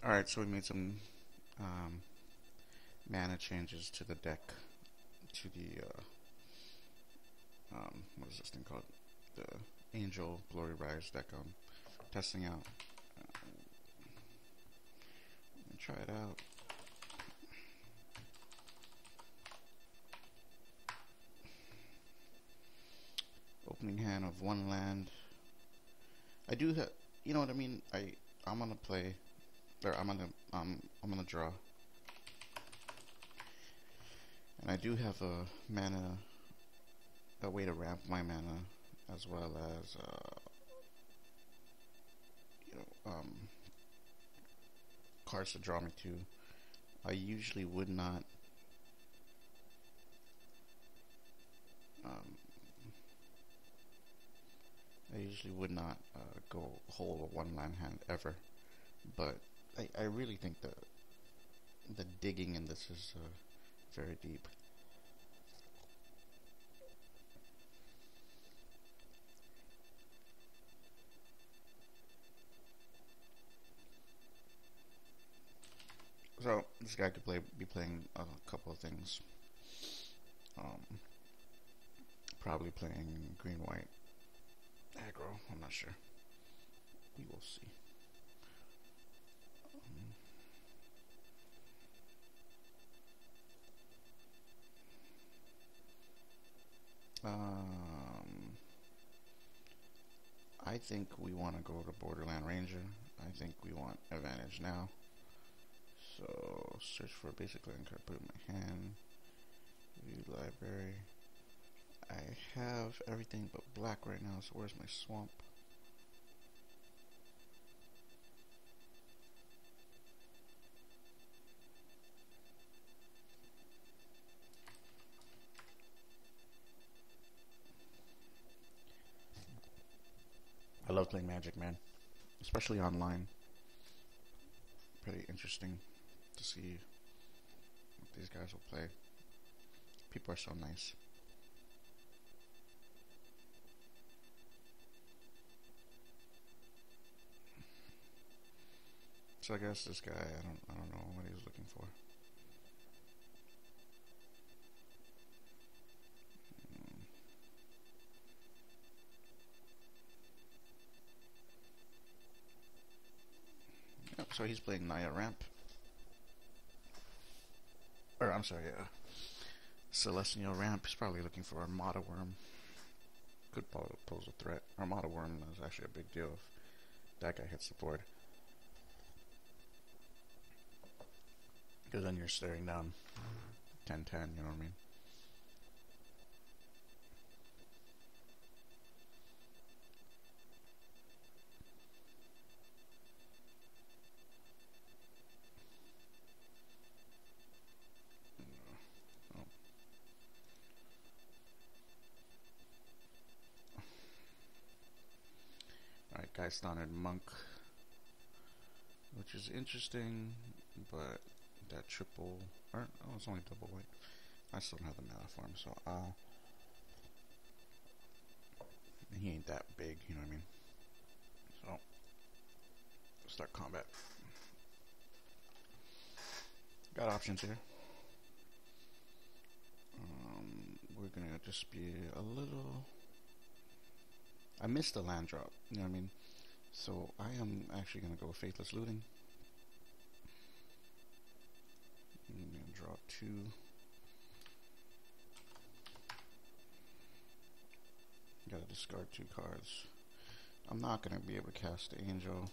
Alright, so we made some mana changes to the deck, to the, what is this thing called? The Angel Glory Rise deck I'm testing out. Try it out. Opening hand of one land. I do have, you know what I mean? I'm gonna play, or I'm gonna draw. And I do have a way to ramp my mana, as well as, cards to draw me to. I usually would not go whole one land hand ever, but I really think the digging in this is very deep. So this guy could be playing a couple of things. Probably playing green-white aggro. I'm not sure. We will see. I think we want to go to Borderland Ranger. I think we want advantage now. So search for a basic land card, put it in my hand. View library. I have everything but black right now, so where's my swamp? I love playing Magic, man. Especially online. Pretty interesting to see what these guys will play. People are so nice. So I guess this guy, I don't know what he was looking for. Yep, so he's playing Naya Ramp. Or I'm sorry, Celestial Ramp. He's probably looking for Armada Worm. Could pose a threat. Armada Worm is actually a big deal if that guy hits the board. Because then you're staring down 10-10, you know what I mean? Alright, Geist-Honored Monk, which is interesting, but that triple, or oh, it's only double white. I still don't have the mana for him, so he ain't that big, you know what I mean? So start combat. Got options here. We're gonna just be a little. I missed the land drop, you know what I mean? So I am actually gonna go with Faithless Looting. I'm gonna draw 2. Gotta discard 2 cards. I'm not gonna be able to cast the Angel.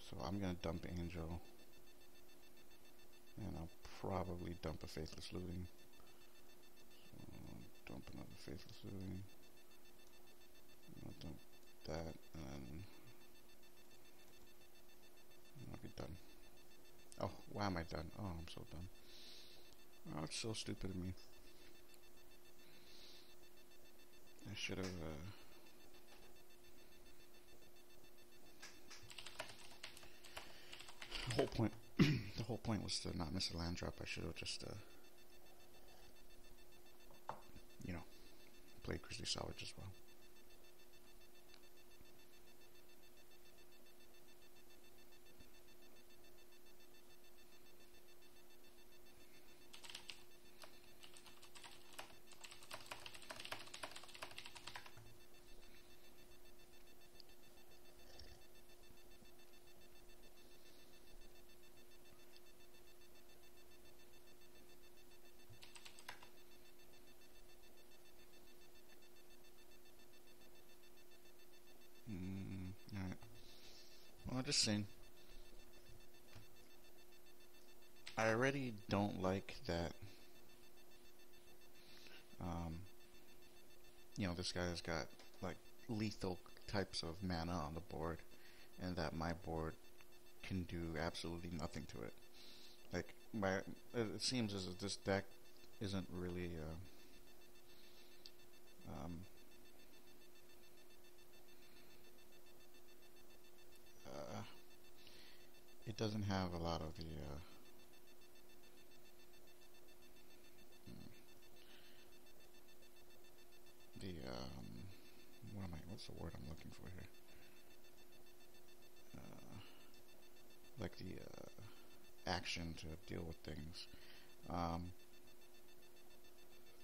So I'm gonna dump Angel, and I'll probably dump a Faithless Looting. So dump another Faithless Looting. I'll dump that, and then I'll be done. Oh, why am I done? Oh, I'm so done. Oh, it's so stupid of me. I should have, the whole point was to not miss a land drop. I should have just, played Grisly Salvage as well. just saying. I already don't like that. You know, this guy has got like lethal types of mana on the board, and that my board can do absolutely nothing to it. Like it seems as if this deck isn't really it doesn't have a lot of the what's the word I'm looking for here? Like the action to deal with things.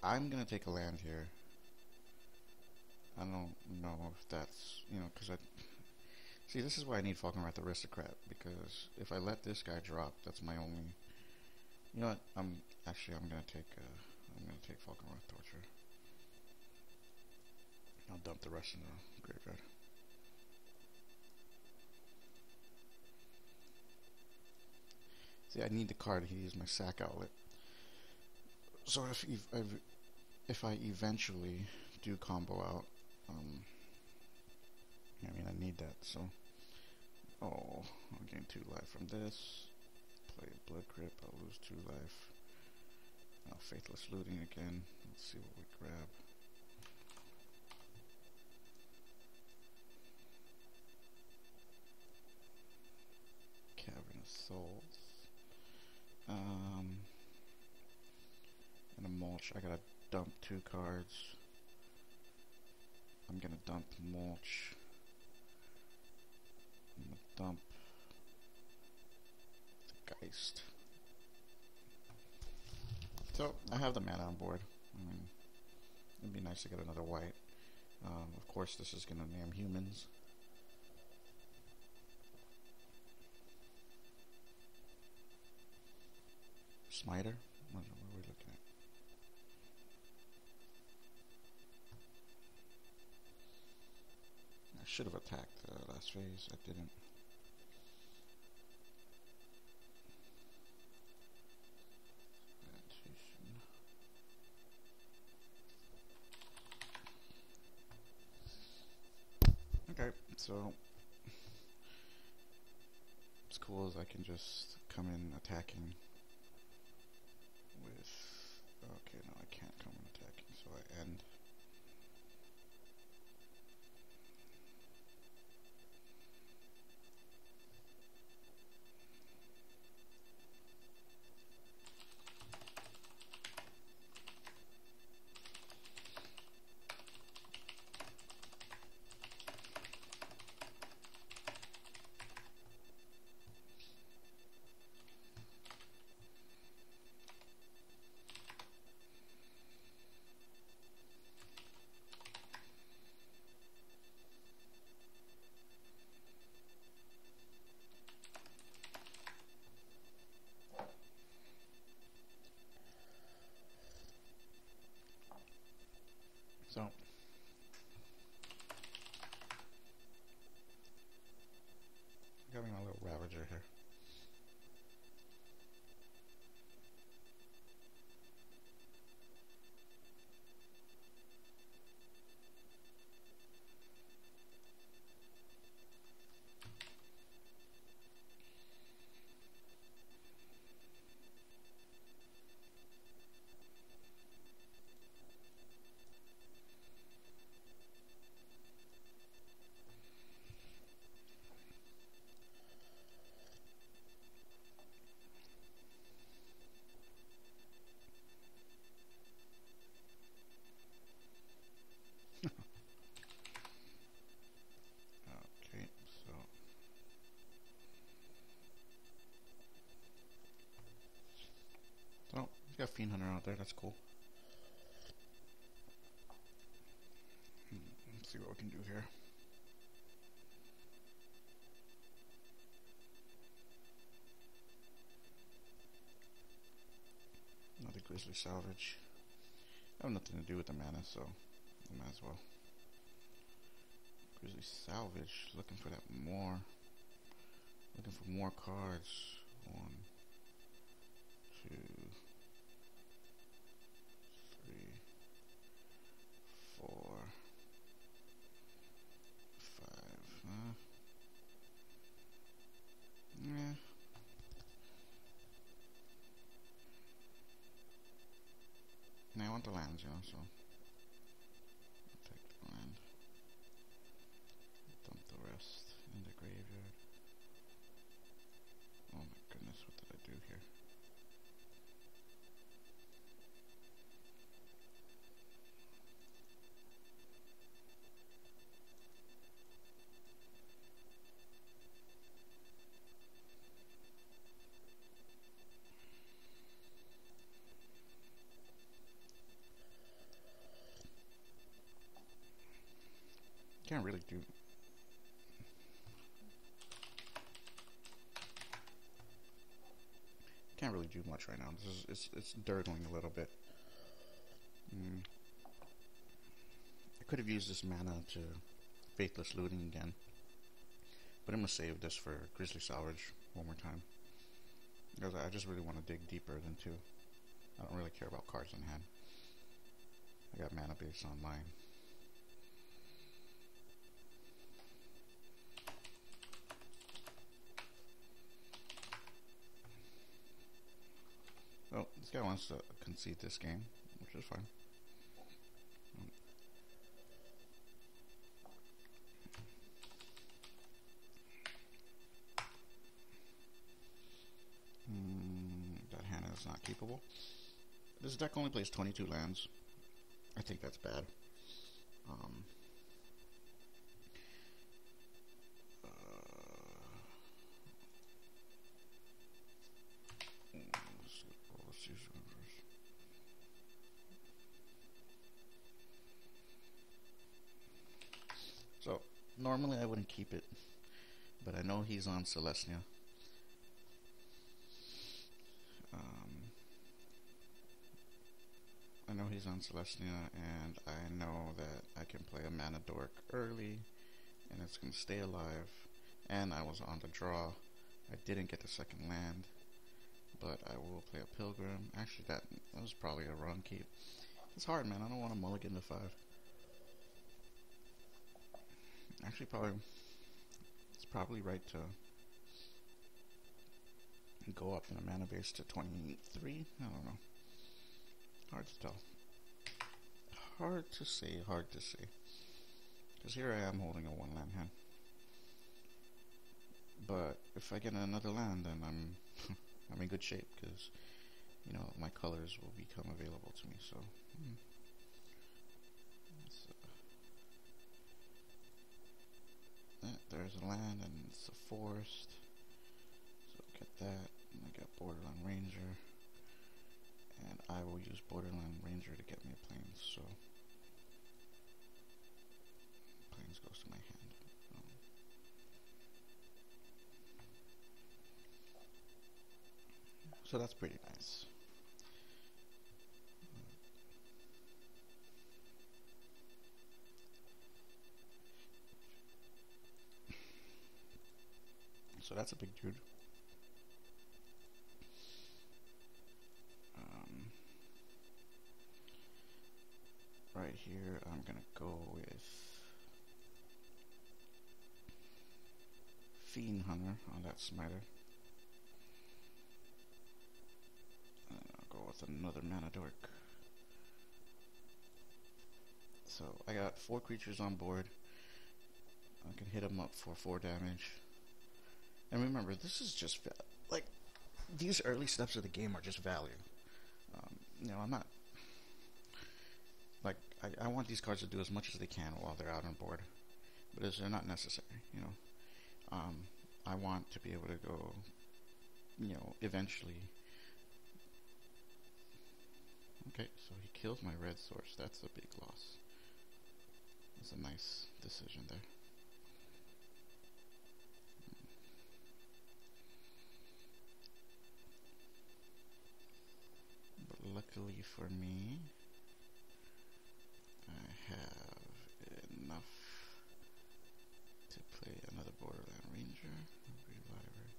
I'm gonna take a land here. I don't know if that's, you know, because I see, this is why I need Falkenrath Aristocrat, because if I let this guy drop, that's my only. You know what? I'm gonna take Falkenrath Torturer. I'll dump the rest in the graveyard. See, I need the card to use my sack outlet. So if I eventually do combo out, I mean, I need that. So, I'll gain 2 life from this. Play Blood Crypt. I'll lose 2 life. Faithless Looting again. Let's see what we grab. Cavern of Souls. And a Mulch. I gotta dump 2 cards. I'm gonna dump Mulch. I'm gonna dump the Geist. So, I have the mana on board. I mean, it'd be nice to get another white. Of course, this is gonna name humans. Smiter? What are we looking at? I should have attacked last phase. I didn't. Okay, so it's cool as I can just come in attacking with. Okay, no, I can't come in attacking, so I end. So got me my little Ravager here. Okay, so he's got Fiend Hunter out there, that's cool. Let's see what we can do here. Another Grisly Salvage. I have nothing to do with the mana, so I might as well. Grisly Salvage, looking for that more. Looking for more cards. 1, 2, 3, 4, 5. Yeah. Now I want the lands, you know, so I'll take the land. Dump the rest in the graveyard. Oh my goodness, what did I do here? Can't really do much right now. It's dirtling a little bit. I could have used this mana to Faithless Looting again, but I'm gonna save this for Grisly Salvage one more time, because I just really want to dig deeper than 2. I don't really care about cards in hand. I got mana base online. Well, this guy wants to concede this game, which is fine. That hand is not keepable. This deck only plays 22 lands. I think that's bad. So, normally I wouldn't keep it, but I know he's on Celestia. And I know that I can play a Mana Dork early, and it's going to stay alive, and I was on the draw. I didn't get the second land, but I will play a Pilgrim. Actually, that was probably a wrong keep. It's hard, man. I don't want to mulligan to 5. Actually, it's probably right to go up in a mana base to 23. I don't know. Hard to tell. Hard to say. Because here I am holding a 1-land hand. But if I get another land, then I'm I'm in good shape, because you know my colors will become available to me. So. There's a land and it's a forest, so get that, and I got Borderland Ranger, and I will use Borderland Ranger to get me a Plains, so Plains goes to my hand. So that's pretty nice. So that's a big dude. Right here, I'm gonna go with Fiend Hunter on that Smiter. And I'll go with another Mana Dork. So I got 4 creatures on board. I can hit them up for 4 damage. And remember, this is just, like, these early steps of the game are just value. You know, I'm not, like, I want these cards to do as much as they can while they're out on board. But they're not necessary, you know. I want to be able to go, you know, eventually. Okay, so he kills my red source. That's a big loss. That's a nice decision there. Luckily for me, I have enough to play another Borderland Ranger, Reviver,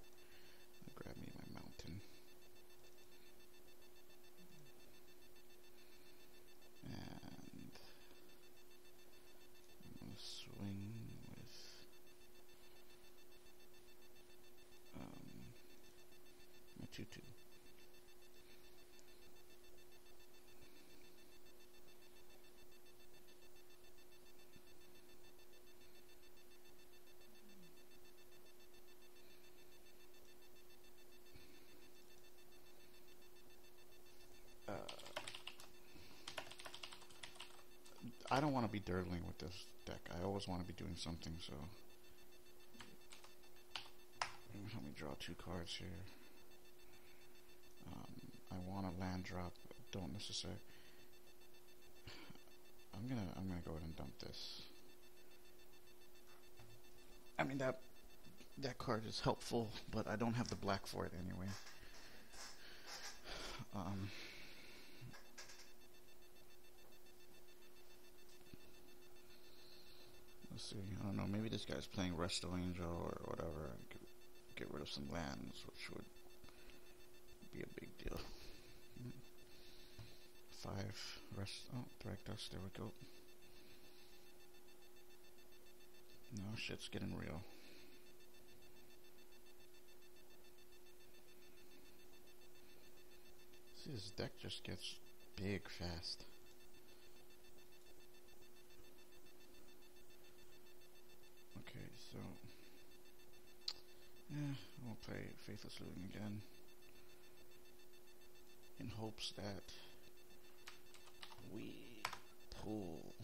I don't want to be dirtling with this deck. I always want to be doing something, so let me draw 2 cards here. I want a land drop. Don't necessarily. I'm gonna go ahead and dump this. I mean that card is helpful, but I don't have the black for it anyway. Let's see. I don't know. Maybe this guy's playing Resto Angel or whatever, and get rid of some lands, which would be a big deal. 5 rest. Oh, Thragtusk. There we go. No, shit's getting real. See, this deck just gets big fast. Okay, so we'll play Faithless Looting again in hopes that we pull.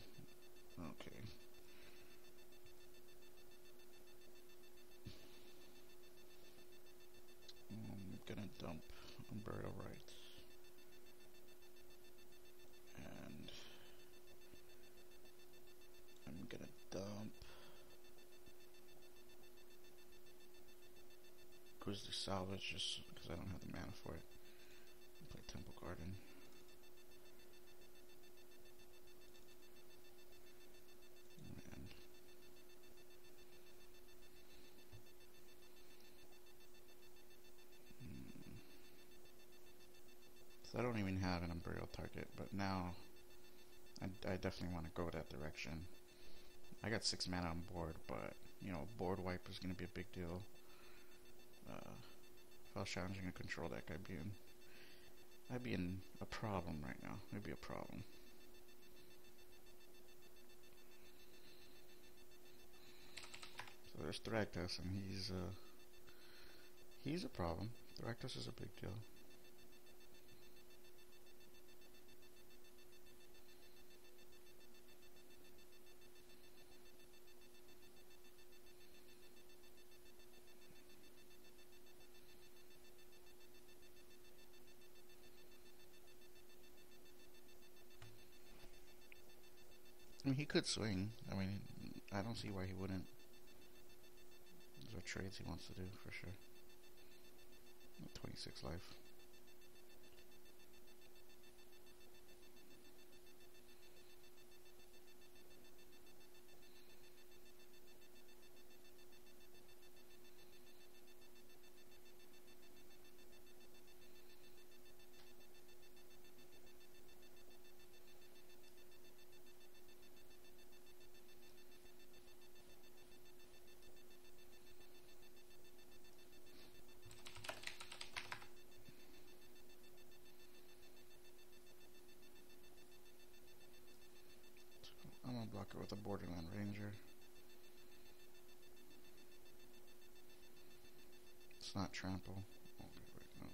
Okay. I'm gonna dump Unburial Rites. And I'm gonna dump Grisly Salvage just because I don't have the mana for it. I'll play Temple Garden. So I don't even have an Unburial target, but now I definitely want to go that direction. I got 6 mana on board, but you know, board wipe is going to be a big deal. If I was challenging a control deck, I'd be in a problem right now. It'd be a problem. So there's Thragtusk, and he's a problem. Thragtusk is a big deal. I mean, he could swing. I mean, I don't see why he wouldn't. Those are trades he wants to do, for sure. 26 life. With a Borderland Ranger. It's not trample. Oh, wait, no.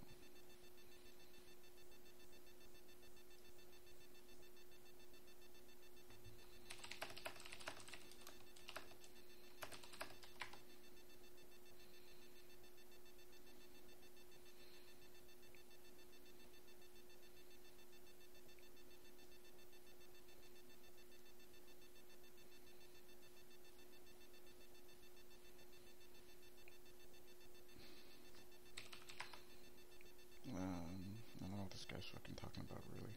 I don't know what this guy's fucking talking about, really.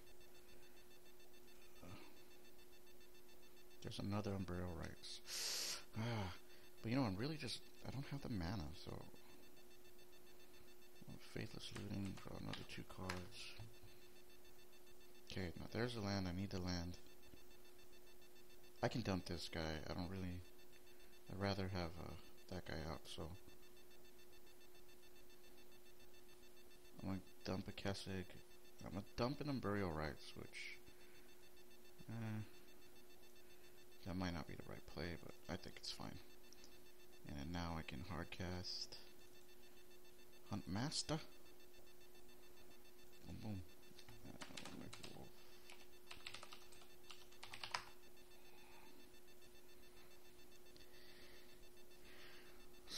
There's another Unburial Rites. But you know, I don't have the mana, so Faithless Looting, draw another 2 cards. Okay, now there's the land. I need the land. I can dump this guy. I'd rather have that guy out, so I'm gonna dump a Kessig. I'm gonna dump an Unburial Rites, which that might not be the right play, but I think it's fine. And now I can hardcast Huntmaster. Boom, boom.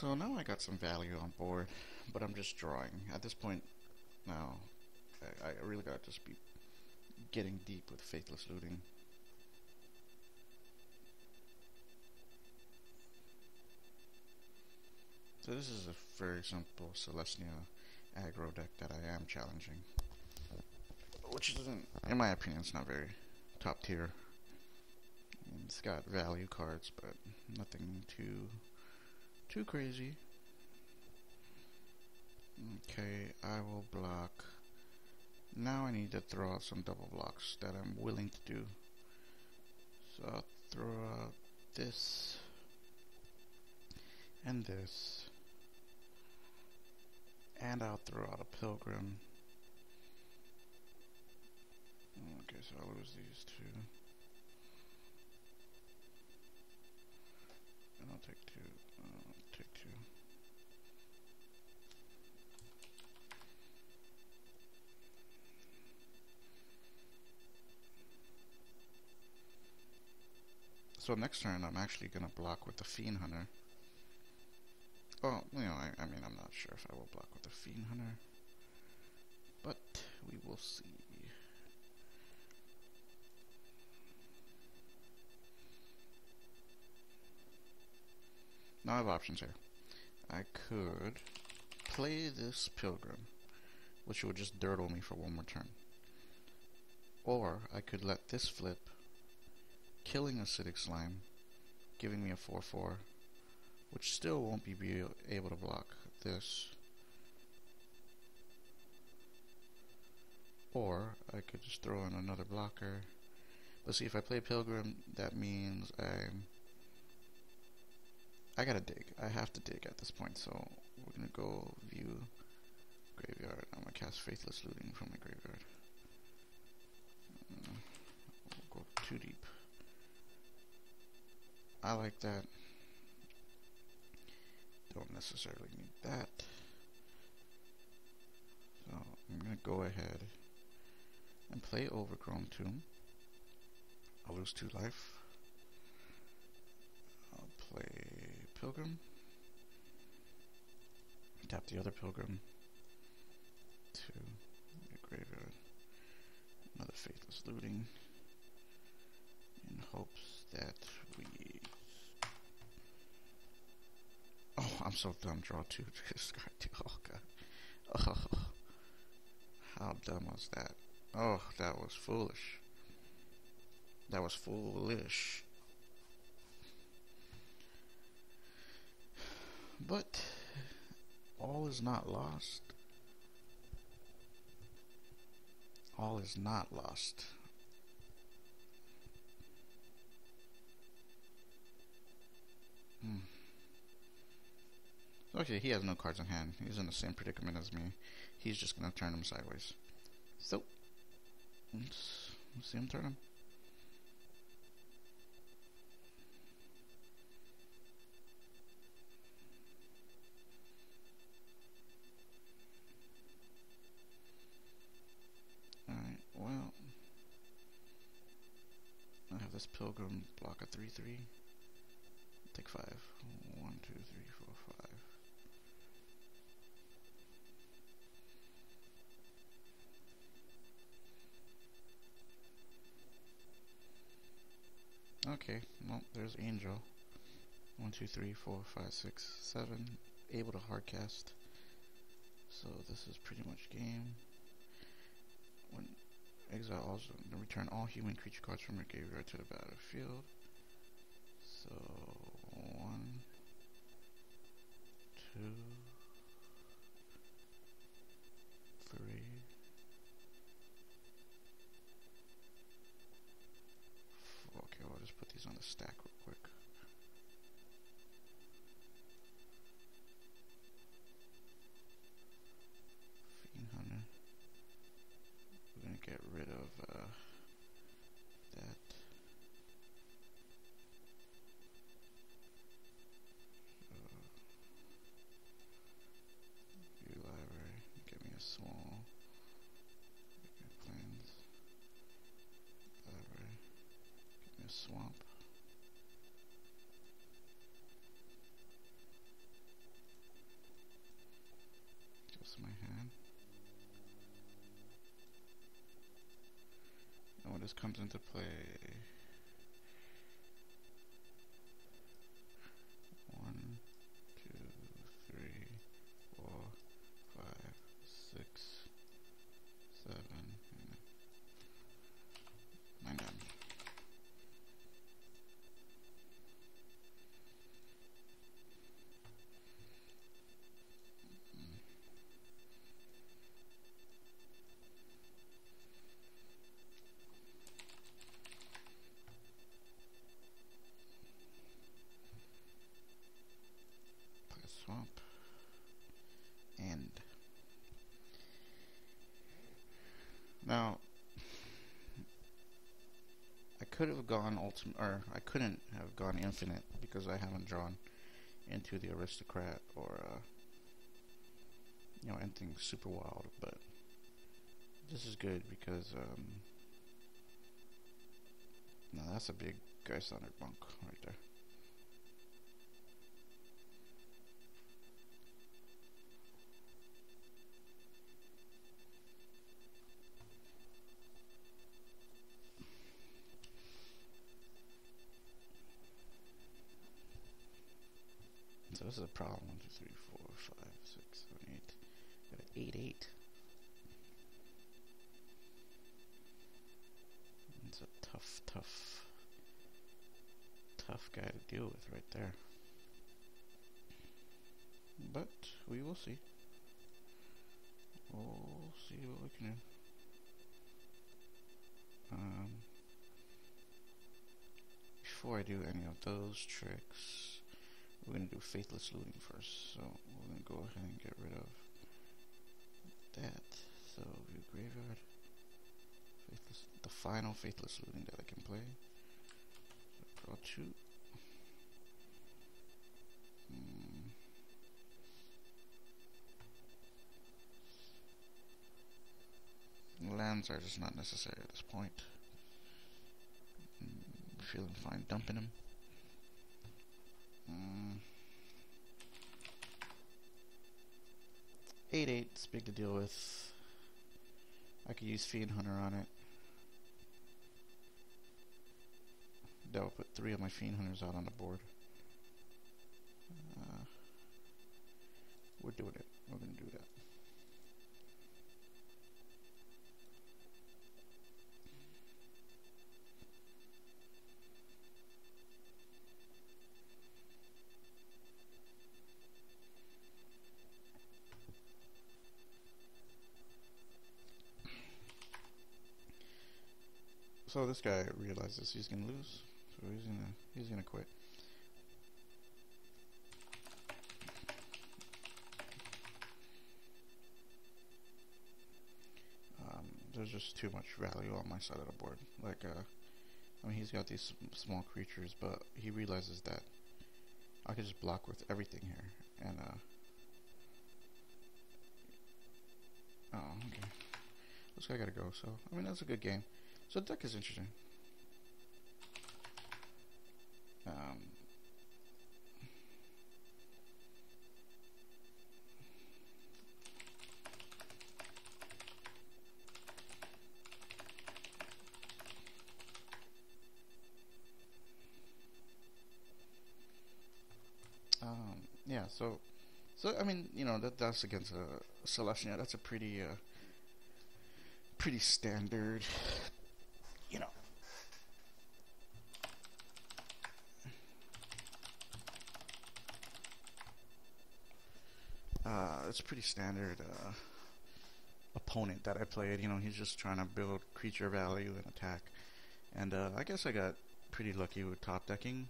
So now I got some value on board, but I'm just drawing. At this point now, I really gotta just be getting deep with Faithless Looting. So this is a very simple Celestia aggro deck that I am challenging, which isn't, in my opinion, it's not very top tier. It's got value cards, but nothing too crazy. Okay, I will block. Now I need to throw out some double blocks that I'm willing to do. So I'll throw out this and this, and I'll throw out a Pilgrim. Okay, so I'll lose these two. And I'll take two. Take two. So next turn I'm actually gonna block with the Fiend Hunter. Well, you know, I mean, I'm not sure if I will block with the Fiend Hunter, but we will see. Now I have options here. I could play this Pilgrim, which would just dirtle me for one more turn. Or I could let this flip, killing Acidic Slime, giving me a 4/4, which still won't be able to block this. Or I could just throw in another blocker. But see, if I play Pilgrim, that means I gotta dig. I have to dig at this point, so we're gonna go view graveyard. I'm gonna cast Faithless Looting from my graveyard. We'll go too deep. I like that. Don't necessarily need that. So I'm gonna go ahead and play Overgrown Tomb. I'll lose 2 life. I'll play Pilgrim. Tap the other Pilgrim to the graveyard. Another Faithless Looting in hopes that we... Oh, I'm so dumb. Draw 2. Discard 2. Oh, God. Oh, how dumb was that? Oh, that was foolish. That was foolish. But all is not lost. All is not lost. Okay, he has no cards in hand. He's in the same predicament as me. He's just gonna turn him sideways. So, let's see him turn him. Alright, well, I have this Pilgrim block a 3/3. Take 5. 1, 2, 3, 4, 5. Okay, well, there's Angel. 1, 2, 3, 4, 5, 6, 7. Able to hardcast. So this is pretty much game. When exile, also return all human creature cards from your graveyard to the battlefield. So 1, 2, 3. Okay, I'll just put these on the stack real quick. Fiend Hunter. We're gonna get rid of that. this comes into play. 1, 2, 3, 4, 5, 6, 7, 9 damage. Swamp and now I could have gone ultimate, or I couldn't have gone infinite because I haven't drawn into the aristocrat or you know, anything super wild, but this is good because no, that's a big Geist-Honored Monk right there. So this is a problem. 1, 2, 3, 4, 5, 6, 7, 8. Got an 8/8. It's a tough guy to deal with right there. But we will see. We'll see what we can do. Before I do any of those tricks, we're going to do Faithless Looting first. So we're going to go ahead and get rid of that. So view graveyard. The final Faithless Looting that I can play. So draw 2. Lands are just not necessary at this point. Feeling fine dumping them. 8/8 is big to deal with. I could use Fiend Hunter on it. That will put 3 of my Fiend Hunters out on the board. We're doing it. We're going to do that. So this guy realizes he's gonna lose, so he's gonna quit. There's just too much value on my side of the board. Like, I mean, he's got these small creatures, but he realizes that I could just block with everything here, and oh, okay. This guy gotta go. So I mean, that's a good game. So the deck is interesting. Yeah, so I mean, you know, that's against a Celestia. That's a pretty standard, you know. It's a pretty standard opponent that I played. You know, he's just trying to build creature value and attack. And I guess I got pretty lucky with top decking.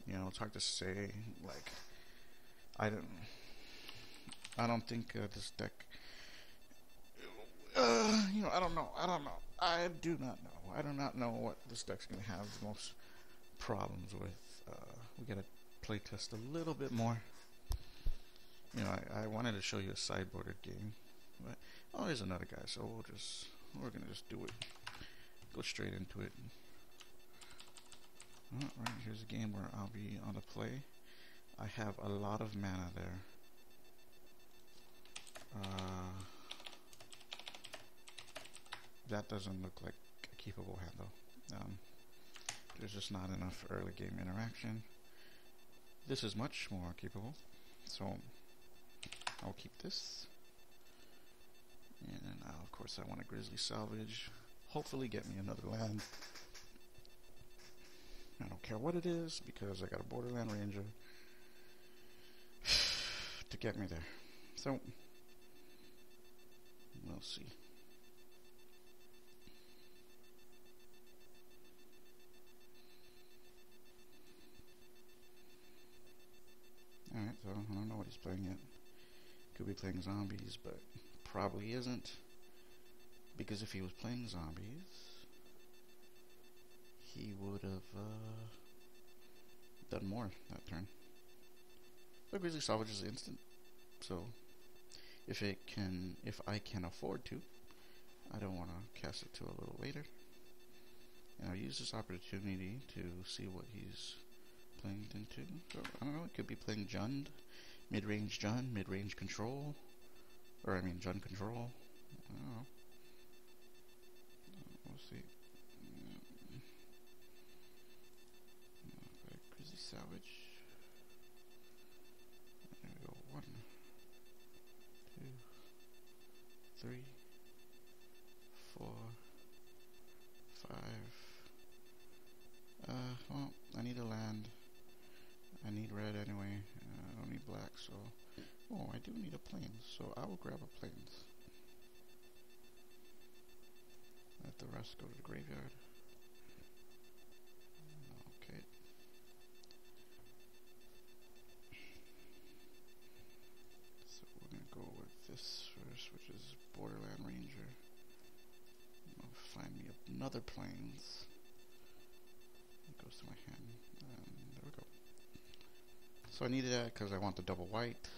You know, it's hard to say. Like, I don't think this deck. You know, I don't know. I do not know. I do not know what this deck's gonna have the most problems with. We gotta play test a little bit more. You know, I wanted to show you a sideboarded game, but oh, there's another guy. So we're gonna just do it. Go straight into it. Alright, here's a game where I'll be on the play. I have a lot of mana there. That doesn't look like a keepable hand though. There's just not enough early game interaction. This is much more keepable, so I'll keep this. And then of course I want a Grisly Salvage. Hopefully get me another land. I don't care what it is because I got a Borderland Ranger to get me there. So we'll see. Alright, so I don't know what he's playing yet. Could be playing zombies, but probably isn't. Because if he was playing zombies, he would have done more that turn. But Grisly Salvage is instant, so if I can afford to, I don't want to cast it to a little later. And I'll use this opportunity to see what he's playing into. So I don't know, it could be playing Jund, mid-range Jund, mid-range control, or I mean Jund control. I don't know. We'll see. Grisly Salvage. There we go. 1, 2, 3, 4, 5. Well, I need a land. I need red anyway. I don't need black, so... Oh, I do need a plains, so I will grab a plains. Let the rest go to the graveyard. Okay. So we're gonna go with this first, which is Borderland Ranger. I'll find me another plains. It goes to my hand. There we go. So I needed that because I want the double white.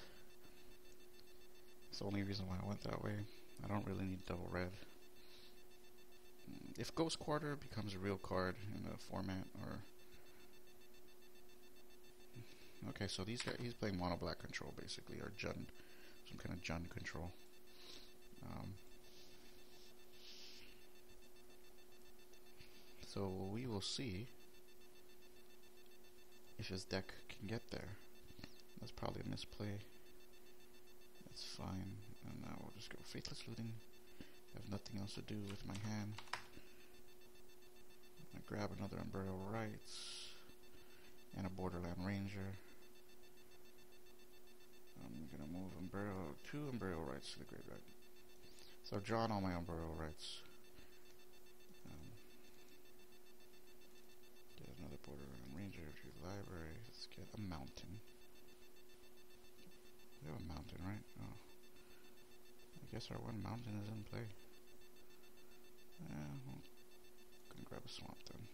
It's the only reason why I went that way. I don't really need double red. If Ghost Quarter becomes a real card in the format, or... Okay, so he's playing mono black control basically, or Jund, some kind of Jund control. So we will see if his deck can get there. That's probably a misplay. That's fine. And now we'll just go Faithless Looting. I have nothing else to do with my hand. I grab another Unburial Rites and a Borderland Ranger. I'm gonna move two Unburial Rites to the graveyard. So I've drawn all my Unburial Rites. Get another Borderland Ranger to the library. Let's get a mountain. We have a mountain, right? Oh. I guess our one mountain is in play. Well, gonna grab a swamp then.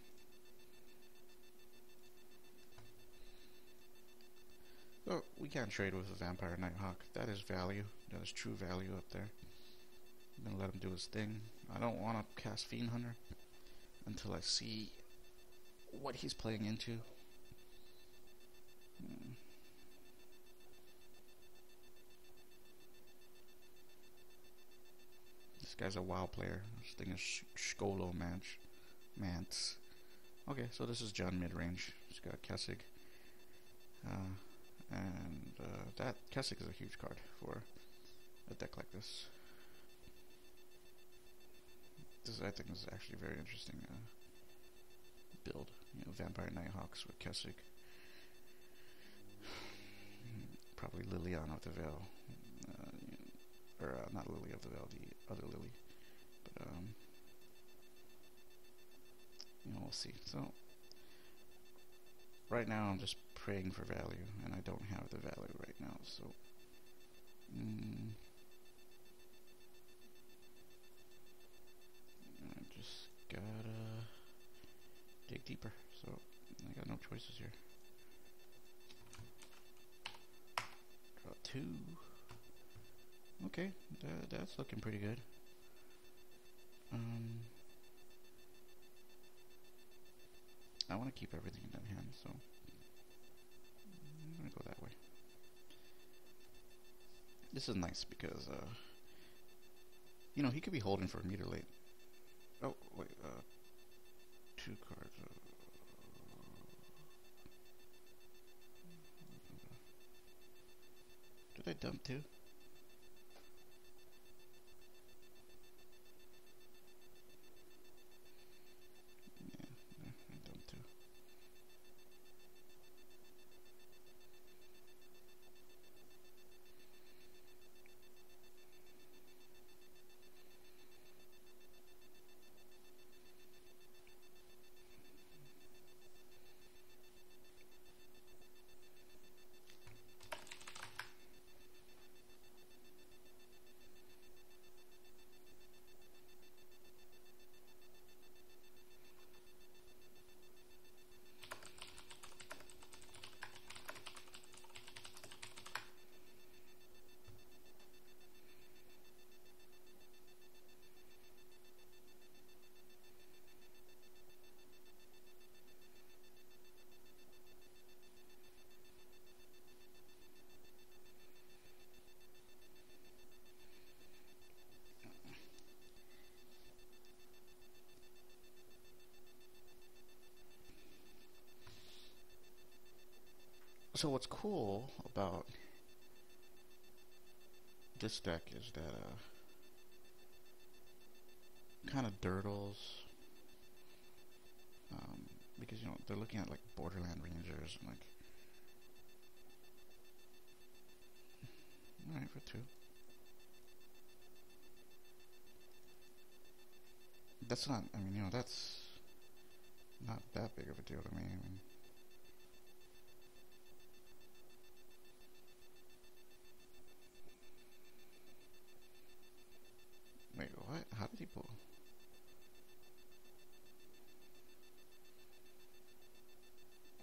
So we can't trade with a Vampire Nighthawk. That is value. That is true value up there. I'm gonna let him do his thing. I don't want to cast Fiend Hunter until I see what he's playing into. This guy's a WoW player. This thing is Skolo Mance. Okay, so this is Jund mid-range. He's got Kessig. And that Kessig is a huge card for a deck like this. I think this is actually a very interesting build. You know, Vampire Nighthawks with Kessig. Probably Liliana of the Veil. Not Lily of the Veil, the other Lily. But, we'll see. So, right now I'm just praying for value, and I don't have the value right now, so... I just gotta dig deeper, so I got no choices here. Draw 2. Okay, that's looking pretty good. I want to keep everything in that hand, so I'm gonna go that way. This is nice because he could be holding for a meter late. Oh, wait, 2 cards. Did I dump 2? Yeah, I dumped 2. So what's cool about this deck is that kind of dirtles, because you know they're looking at like Borderland Rangers and like, alright, for 2. That's not, I mean, you know, that's not that big of a deal to me. I mean, wait, what? How did he pull?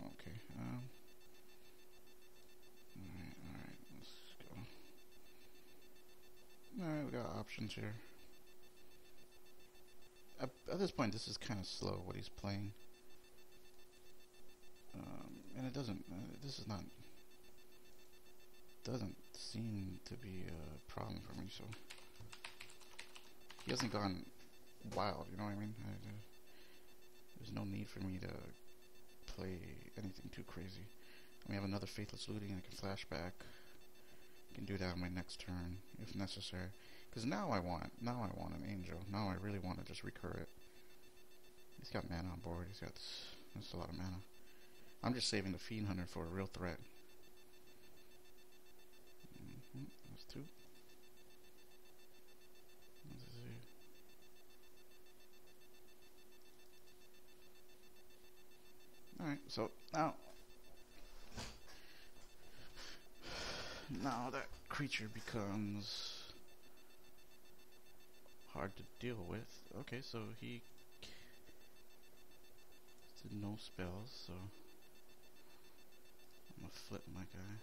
Okay, alright, let's go. Alright, we got options here. At this point, this is kind of slow what he's playing. And it doesn't, this is not, doesn't seem to be a problem for me, so. He hasn't gone wild, you know what I mean? There's no need for me to play anything too crazy. We have another Faithless Looting, I can flashback. I can do that on my next turn, if necessary. Because now I want an angel. Now I really want to just recur it. He's got mana on board, that's a lot of mana. I'm just saving the Fiend Hunter for a real threat. That's 2. Alright, so now that creature becomes hard to deal with. Okay, so he did no spells, so I'm gonna flip my guy.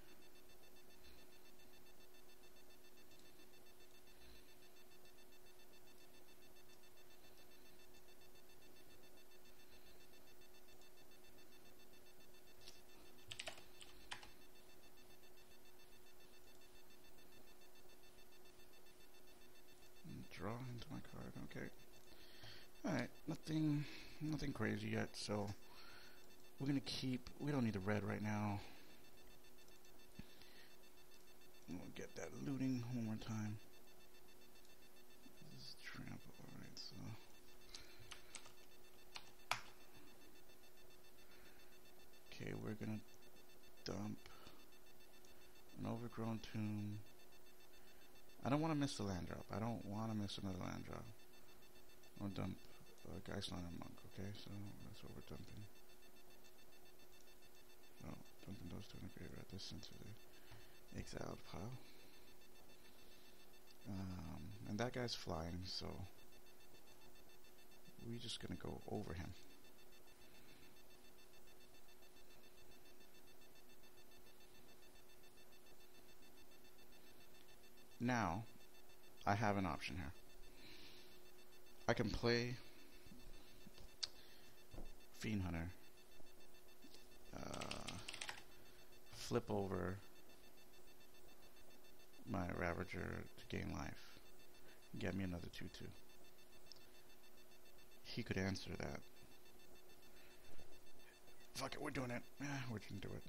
Draw into my card, okay. Alright, nothing crazy yet, so we're gonna keep, we don't need the red right now. We'll get that looting one more time. This is trample, alright, so. Okay, we're gonna dump an Overgrown Tomb. I don't want to miss the land drop. I don't want to miss another land drop. I'll dump Geist-Honored Monk, okay? So that's what we're dumping. Oh, dumping those 2 in the graveyard. This into the exiled pile. And that guy's flying, so we're just gonna go over him. Now, I have an option here. I can play Fiend Hunter, flip over my Ravager to gain life, get me another 2/2. he could answer that. Fuck it, we're doing it. We're gonna do it.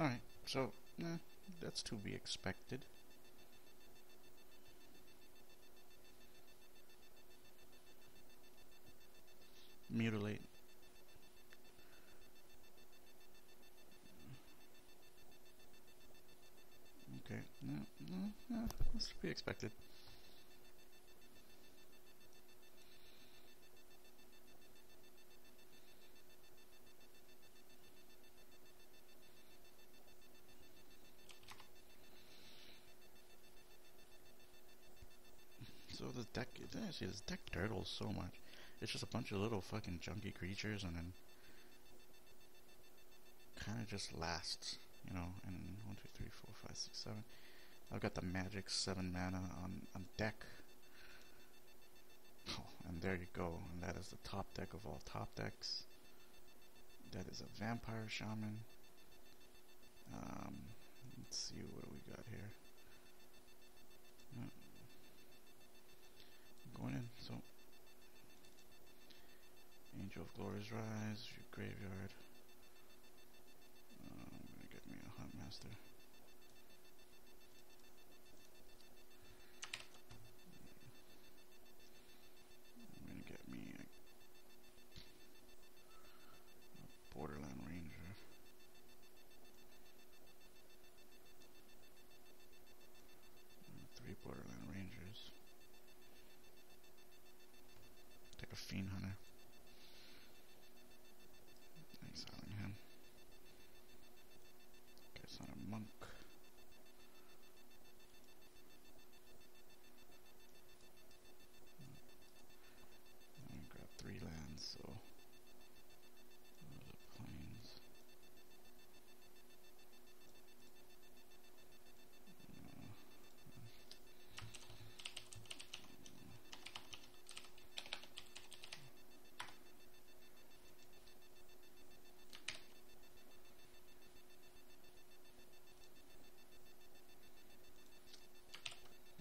Alright, so, that's to be expected. Mutilate. Okay, no, that's to be expected. So this deck, see, this deck turtles so much. It's just a bunch of little fucking junky creatures, and then kind of just lasts, you know. And 1, 2, 3, 4, 5, 6, 7. I've got the magic 7 mana on deck. Oh, and there you go. And that is the top deck of all top decks. That is a vampire shaman. Let's see what we got here. Going in, so Angel of Glory's Rise, your graveyard. I'm gonna get me a Huntmaster. I'm gonna get me a Borderland Ranger. Three Borderland Rangers. Take a Fiend Hunter. Exiling him. Geist-Honored Monk. I'm gonna grab 3 lands, so those are plains.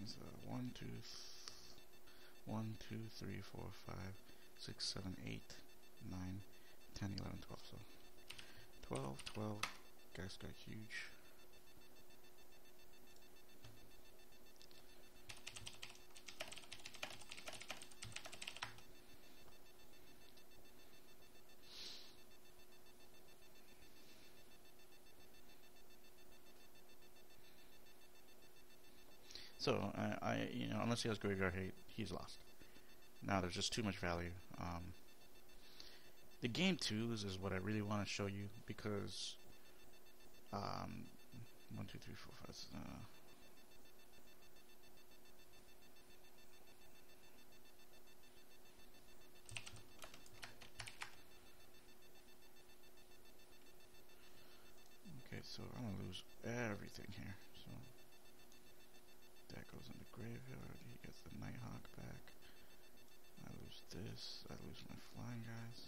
It's 1, 2, 3, 4, 5, 6, 7, 8, 9, 10, 11, 12. So 12. Guys got huge. So you know, unless he has graveyard hate, he's lost. Now there's just too much value. The game 2s is what I really want to show you, because 1, 2, 3, 4, 5. Okay, so I'm gonna lose everything here. So that goes in the graveyard. He gets the Nighthawk back. I lose this. I lose my flying guys.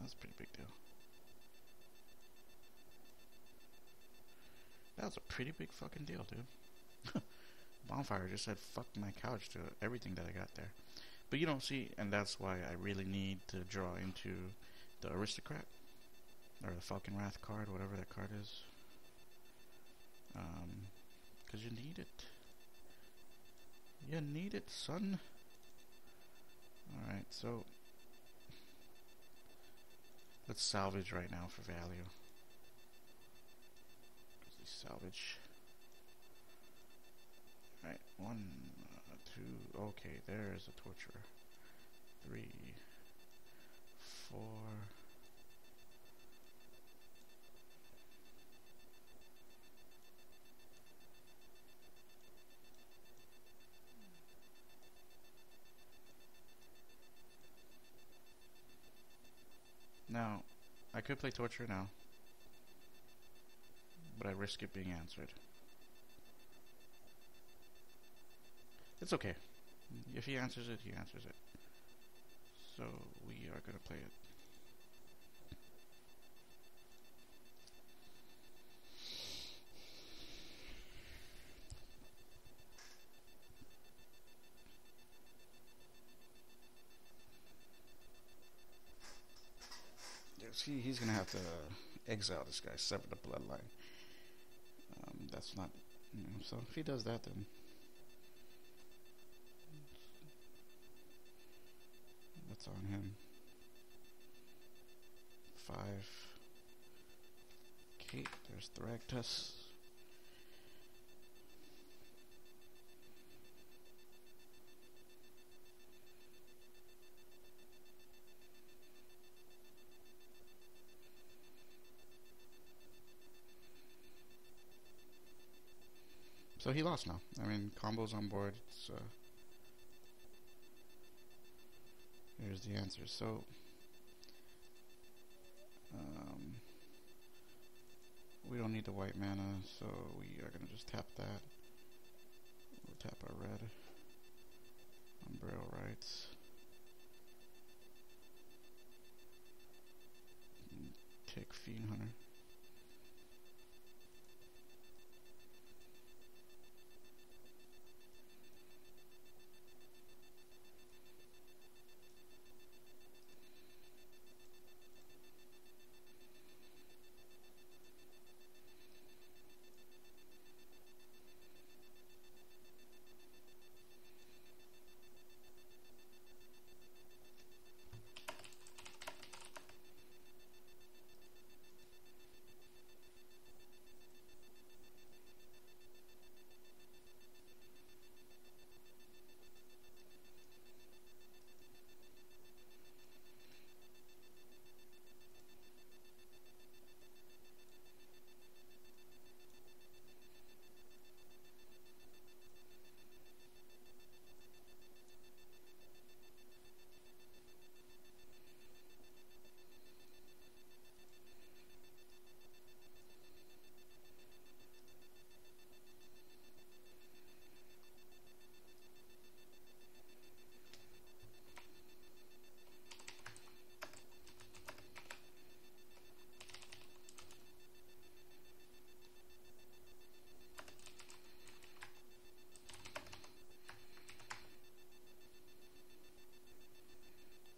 That's a pretty big deal. That was a pretty big fucking deal, dude. Bonfire just said fuck my couch to everything that I got there. But you don't see, and that's why I really need to draw into the Aristocrat. or the Falkenrath card, whatever that card is. Because you need it. You need it, son. Alright, so let's salvage right now for value. Grisly Salvage. Alright, 1, 2, okay, there's a Torturer. 3, 4. Now, I could play Torturer now, but I risk it being answered. It's okay. If he answers it, he answers it. So, we are going to play it. See, he's gonna have to exile this guy, sever the bloodline. That's not, so if he does that, then that's on him. 5. Okay, there's Thragtusk. So he lost now. I mean, combos on board. It's, here's the answer. So, we don't need the white mana, so we are going to just tap that. We'll tap our red. Unburial Rites. Take Fiend Hunter.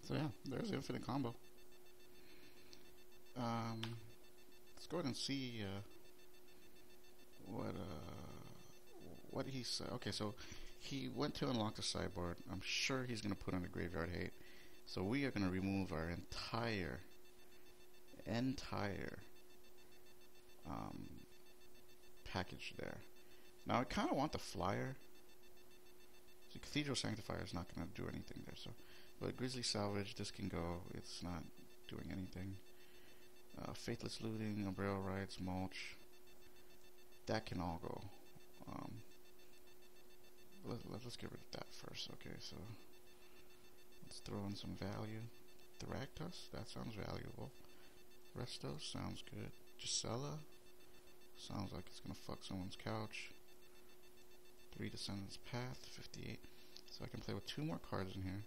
So yeah, there's the infinite combo. Let's go ahead and see what he said. Okay, so he went to unlock the sideboard. I'm sure he's going to put on the Graveyard Hate. So we are going to remove our entire package there. Now I kind of want the flyer. So Cathedral Sanctifier is not going to do anything there. So, but Grisly Salvage, this can go. It's not doing anything. Faithless Looting, Unburial Rites, Mulch. That can all go. Let's get rid of that first. Okay, so let's throw in some value. Thragtusk, that sounds valuable. Resto sounds good. Gisela sounds like it's gonna fuck someone's couch. 3 Descendants Path, 58. So I can play with 2 more cards in here.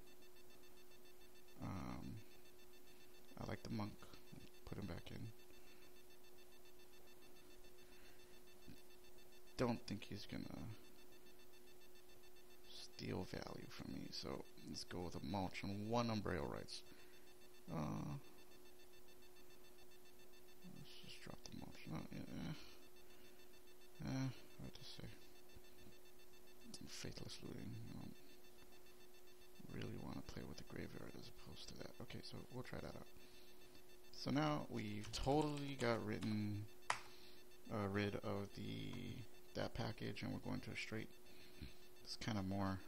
I like the Monk. Put him back in. Don't think he's gonna steal value from me, so let's go with a Mulch and 1 Unburial Rites. Faithless Looting. I don't really want to play with the graveyard as opposed to that. Okay, so we'll try that out. So now we've totally got rid of that package, and we're going to a straight, this kind of more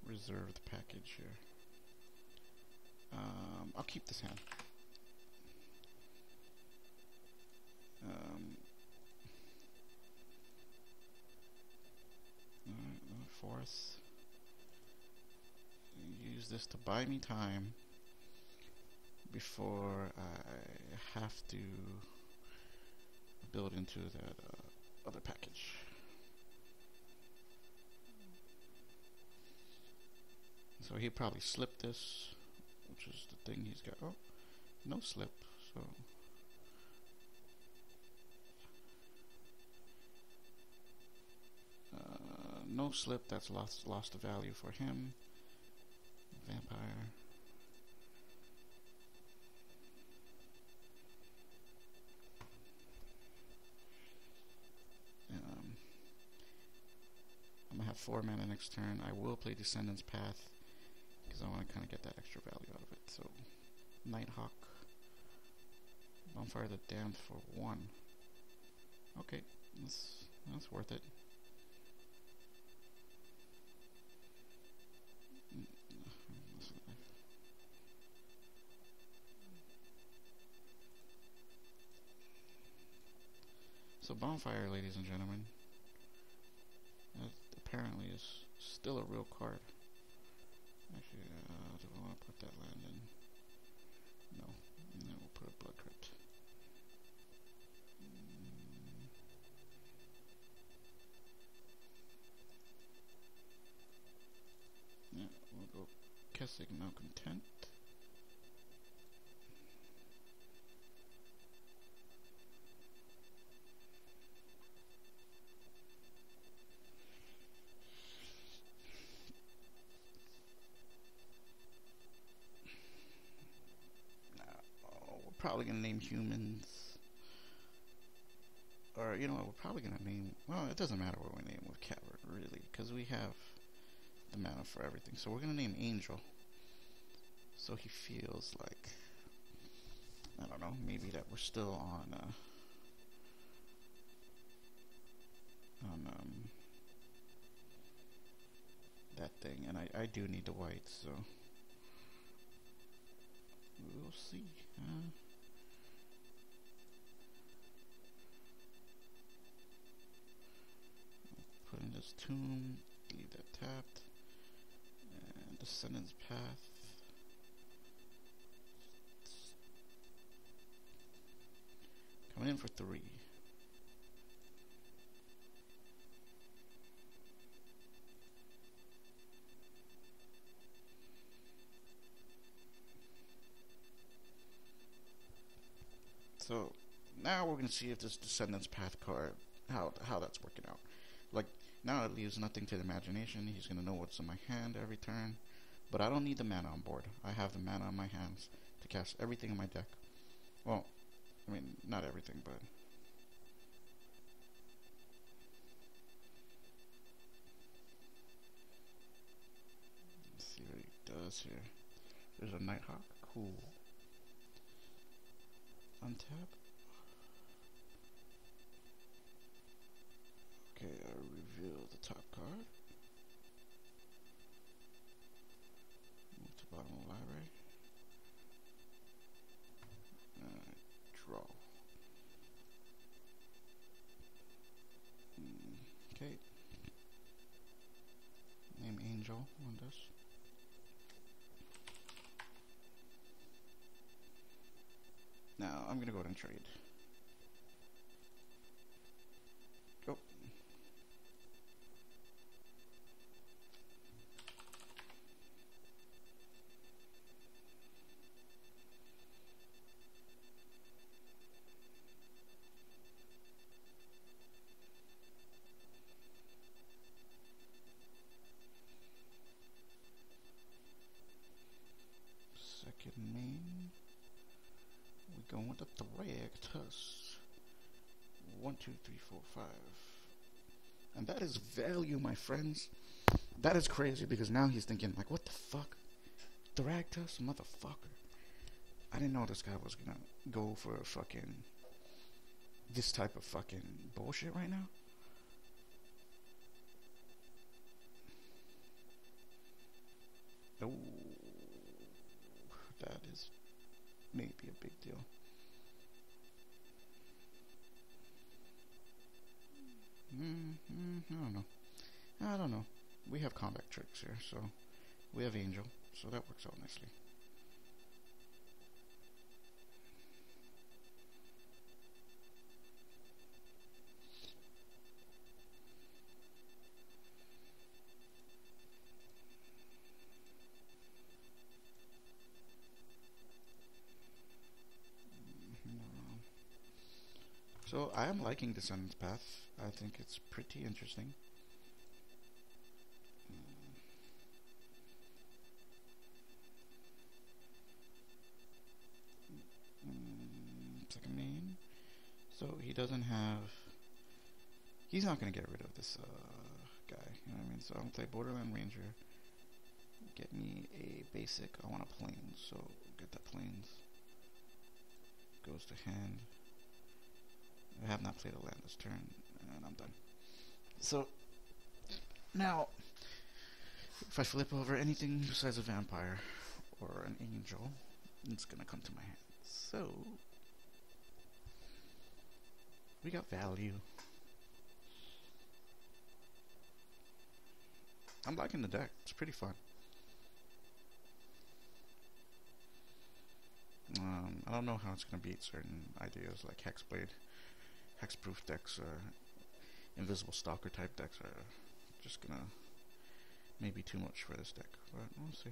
reserved package here. I'll keep this hand. Force. Use this to buy me time before I have to build into that other package. So he probably slipped this, which is the thing he's got. Oh, no slip. So no slip. That's lost the value for him. Vampire. I'm gonna have 4 mana next turn. I will play Descendants Path because I want to kind of get that extra value out of it. So Nighthawk. Bonfire the Damned for 1. Okay, that's worth it. So Bonfire, ladies and gentlemen, apparently is still a real card. Actually, do I want to put that land in? No. And then we'll put a Blood Crypt. Yeah, we'll go Kessig Malcontents. Probably gonna name humans, or you know what, we're probably gonna name, well, it doesn't matter what we name with Cavern really, because we have the mana for everything. So we're gonna name Angel, so he feels like, I don't know, maybe that we're still on that thing, and I do need the white, so we'll see. Put in this tomb, leave that tapped, and Descendants Path. Coming in for 3. So now we're gonna see if this Descendants Path card, how that's working out. Like, now it leaves nothing to the imagination. He's gonna know what's in my hand every turn, but I don't need the mana on board. I have the mana on my hands to cast everything in my deck. Well, I mean, not everything, but let's see what he does here. There's a Nighthawk. Cool. Untap. Okay, I reveal the top card. Move to bottom of the library. Draw. Okay. Name Angel on this. Now I'm gonna go ahead and trade. Go. Second main. We're going with the Thragtusk. 1, 2, 3, 4, 5. And that is value, my friends. That is crazy, because now he's thinking, like, what the fuck? Thragtusk, motherfucker. I didn't know this guy was gonna go for fucking this type of fucking bullshit right now. Oh, that is maybe a big deal. I don't know. We have combat tricks here, so we have Angel, so that works out nicely. So I am liking Descendants Path. I think it's pretty interesting. Second main. So he doesn't have. He's not gonna get rid of this guy. You know what I mean? So I'm gonna play Borderland Ranger. Get me a basic. I want a plains, so get that plains. Goes to hand. I have not played a land this turn, and I'm done. So, now, if I flip over anything besides a vampire or an angel, it's gonna come to my hand. So, we got value. I'm liking the deck. It's pretty fun. I don't know how it's gonna beat certain ideas like Hexblade. Hexproof decks or Invisible Stalker type decks are just gonna maybe too much for this deck, but we'll see.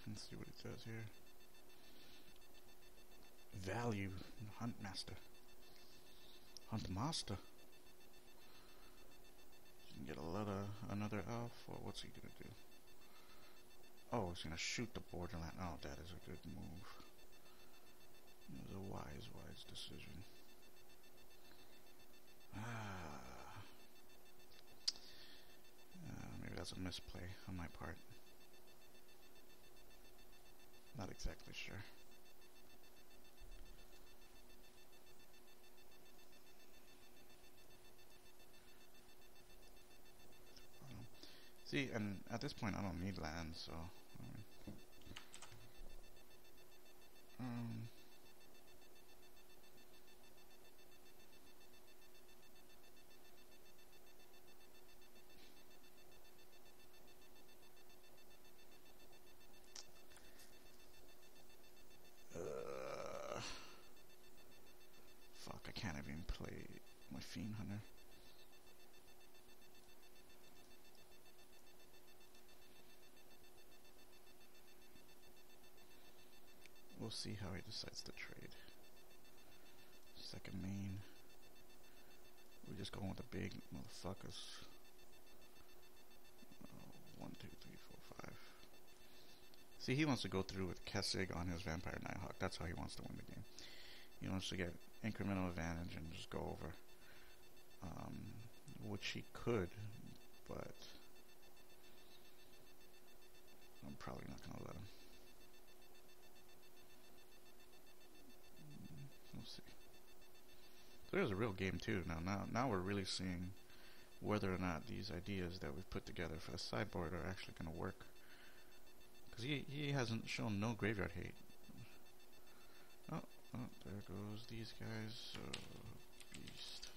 Let's see what it says here. Value, Huntmaster. Huntmaster. Get another elf, or what's he gonna do? Oh, he's gonna shoot the Borderland. Oh, that is a good move. It was a wise decision. Maybe that's a misplay on my part. Not exactly sure. See, and at this point I don't need land, so fuck, I can't even play my Fiend Hunter. We'll see how he decides to trade. Second main. We're just going with the big motherfuckers. 1, 2, 3, 4, 5. See, he wants to go through with Kessig on his Vampire Nighthawk. That's how he wants to win the game. He wants to get incremental advantage and just go over. Which he could, but I'm probably not going to let him. We'll see. So there's a real game too. Now we're really seeing whether or not these ideas that we've put together for the sideboard are actually going to work. Because he hasn't shown no graveyard hate. Oh, there goes these guys. Beast.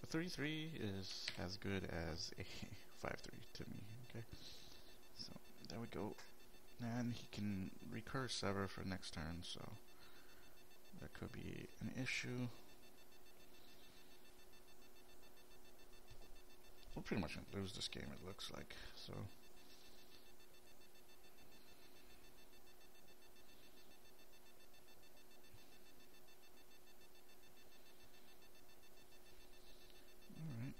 A 3/3 is as good as a 5/3 to me. Okay, so there we go. And he can recur Sever for next turn, so that could be an issue. We're pretty much going to lose this game, it looks like, so. Alright,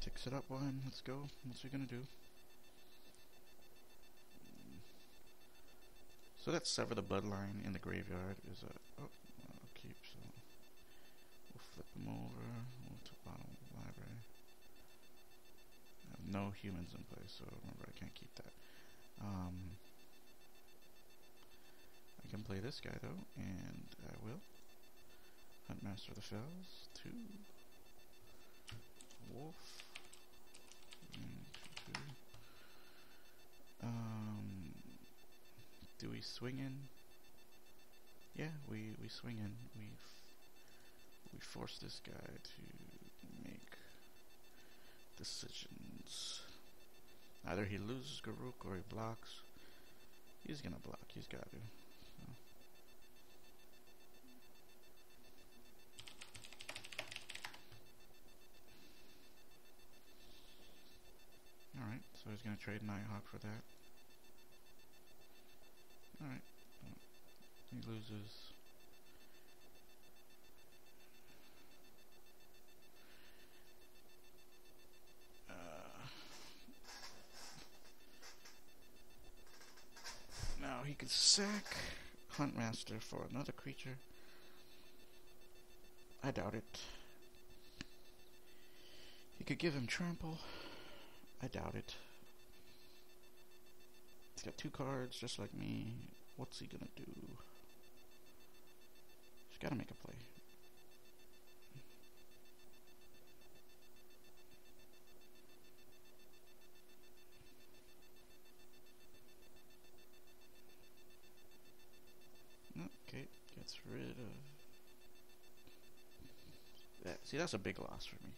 Ticks it up one. Let's go. What's he gonna do? So let's sever the bloodline in the graveyard. Is a keep. So we'll flip him over. We'll to bottom library. I have no humans in place, so remember I can't keep that. I can play this guy though, and I will. Huntmaster of the Fells. 2. Wolf. And 2. Do we swing in? Yeah, we swing in. We force this guy to make decisions. Either he loses Garruk or he blocks. He's gonna block. He's got to. So. Alright, so he's gonna trade Nighthawk for that. Alright. He loses. Now he could sack Huntmaster for another creature. I doubt it. He could give him trample. I doubt it. He's got 2 cards, just like me. What's he gonna do? He's gotta make a play. Okay, gets rid of that. See, that's a big loss for me.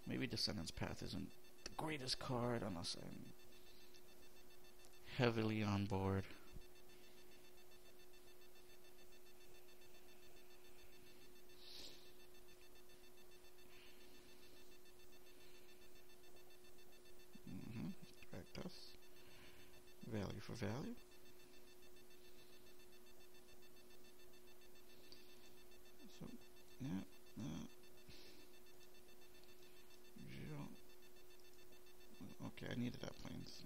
Maybe Descendants Path isn't the greatest card unless I'm heavily on board. Thragtusk. Value for value. So, yeah. Okay, I needed that plane. So.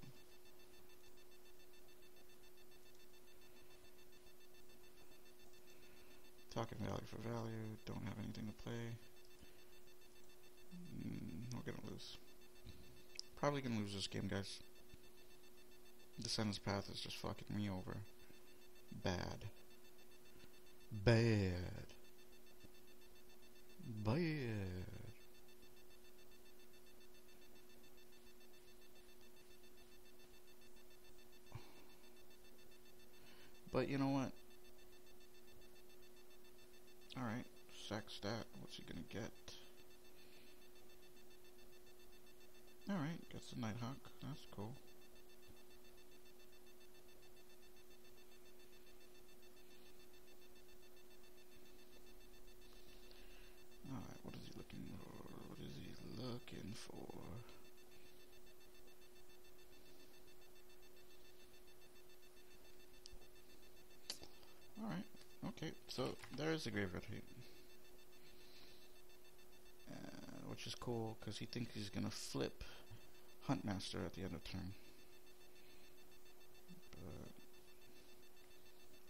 Talking value for value. Don't have anything to play. We're gonna lose. Probably gonna lose this game, guys. Descendants Path is just fucking me over. Bad. Bad. Bad. But you know what? Alright, sack stat. What's he gonna get? Alright, gets the Nighthawk. That's cool. Alright, what is he looking for? What is he looking for? Alright, okay, so there is a graveyard hit. Which is cool, because he thinks he's going to flip Huntmaster at the end of turn. But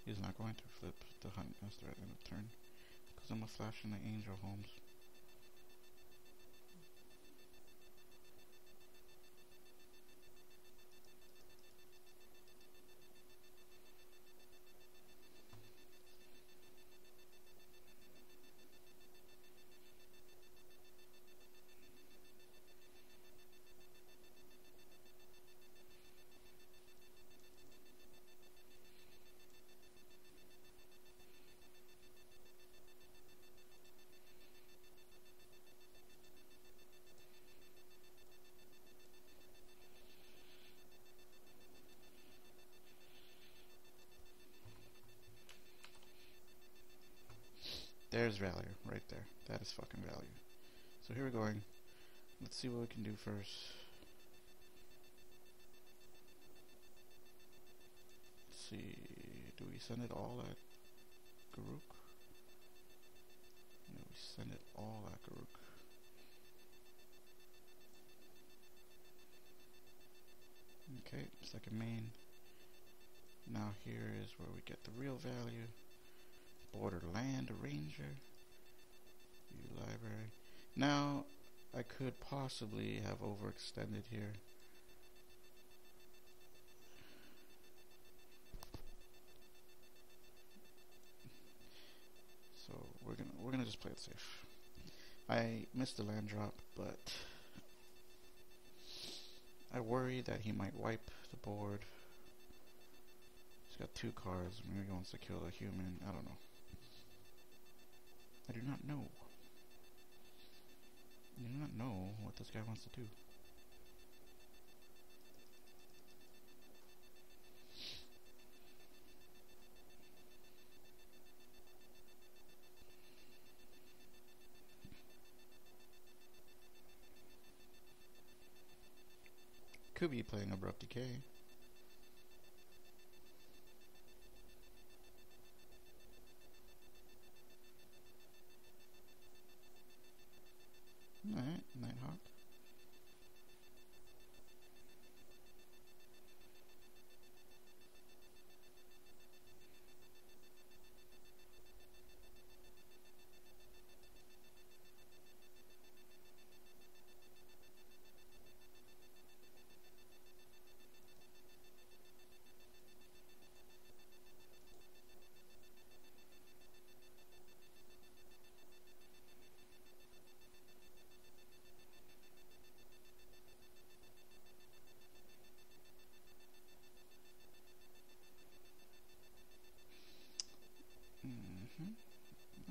he's not going to flip the Huntmaster at the end of turn, because I'm going to flash in the Angel Homes. There's value right there. That is fucking value. So here we're going. Let's see what we can do first. Let's see. Do we send it all at Garruk? Yeah, we send it all at Garruk. second main. Now here is where we get the real value. Borderland Ranger. View library. Now, I could possibly have overextended here. So we're gonna just play it safe. I missed the land drop, but I worry that he might wipe the board. He's got 2 cards. Maybe he wants to kill a human. I don't know. I do not know. I do not know what this guy wants to do. Could be playing Abrupt Decay. Alright, Nighthawk.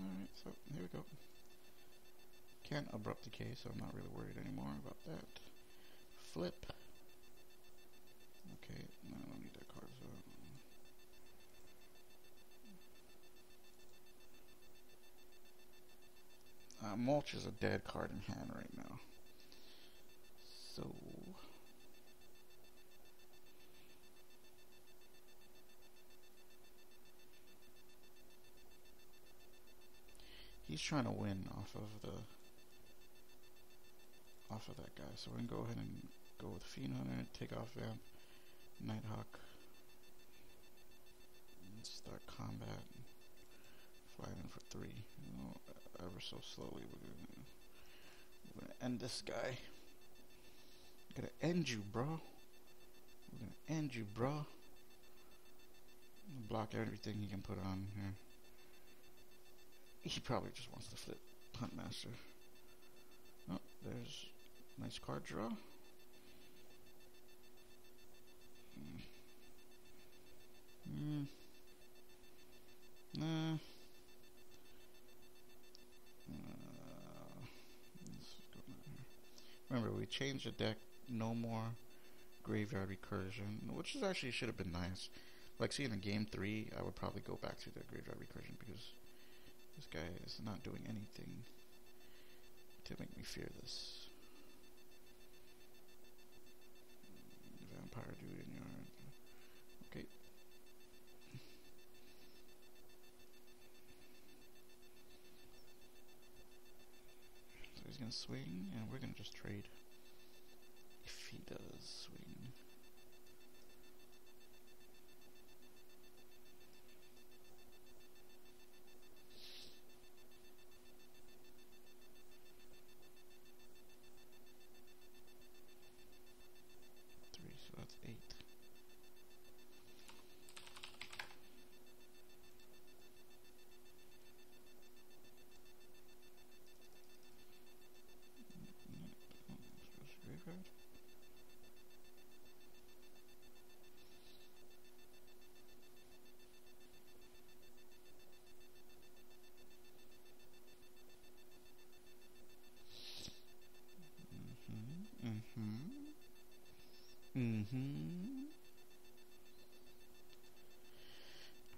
Alright, so here we go. Can't Abrupt Decay, so I'm not really worried anymore about that. Flip. Okay, no, I don't need that card, so... Mulch is a dead card in hand right now. So... he's trying to win off of that guy, so we're gonna go ahead and go with Fiend Hunter, take off Vamp, Nighthawk, and start combat. Flying in for 3. Ever so slowly, we're gonna end this guy. We're gonna end you, bro. We're gonna end you, bro. Block everything he can put on here. He probably just wants to flip Huntmaster. Oh, there's a nice card draw. Nah. Remember, we changed the deck. No more graveyard recursion, which is actually should have been nice. Like, see, in game 3, I would probably go back to the graveyard recursion because this guy is not doing anything to make me fear this. Vampire dude in yard. Okay. So he's gonna swing, and we're gonna just trade. If he does swing.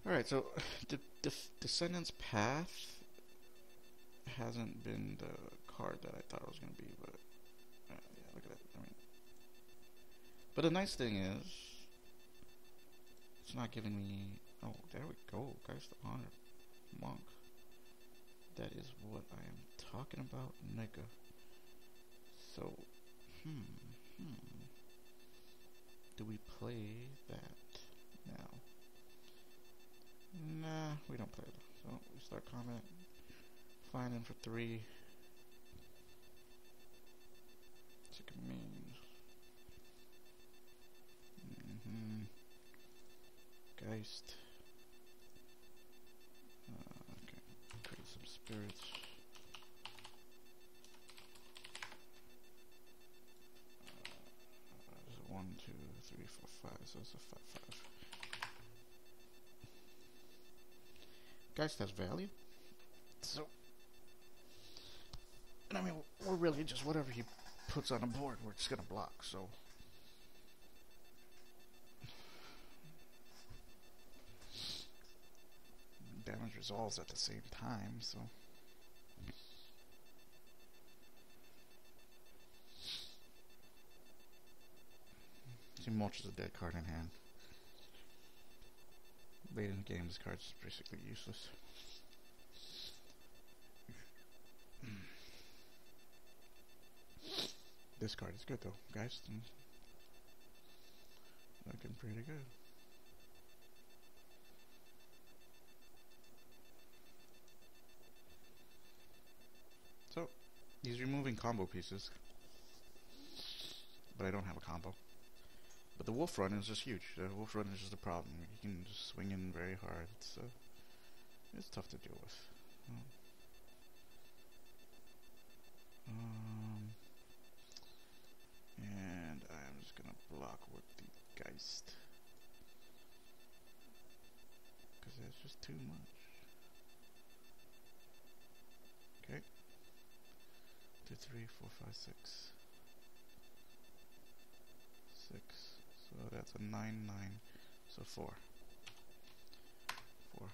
Alright, so the Descendants Path hasn't been the card that I thought it was going to be, but yeah, look at that. I mean, but the nice thing is, it's not giving me. Oh, there we go, Geist-Honored Monk. That is what I am talking about, nigga. So, do we play that now. Nah, we don't play that. So we start combat. Flying in for 3. Chicken means. Geist. Okay. Create some spirits. There's a 1, 2, 3, 4, 5. So it's a 5/5. Geist has value. So, and I mean, we're really just whatever he puts on a board, we're just gonna block. So, damage resolves at the same time. So, see, Mulch is a dead card in hand. Late in the game, this card's basically useless. This card is good though, guys. Looking pretty good. So, he's removing combo pieces, but I don't have a combo. But the wolf run is just huge. The wolf run is just a problem. You can just swing in very hard. It's tough to deal with. And I'm just gonna block with the Geist, because that's just too much. Okay. 2, 3, 4, 5, 6. 6. So that's a 9, 9. So 4. 4.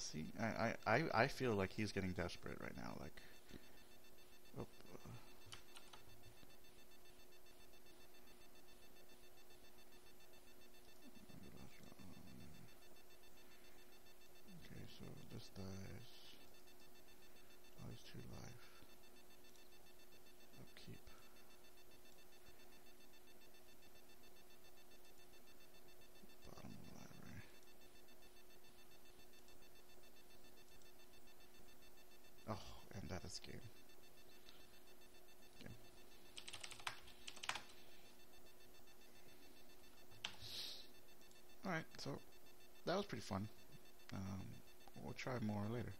See, I feel like he's getting desperate right now. Like, oh, okay, so this dies. Oh, he's 2 life. Upkeep. Bottom of the library. Oh, and that is game. Alright, so that was pretty fun. We'll try more later.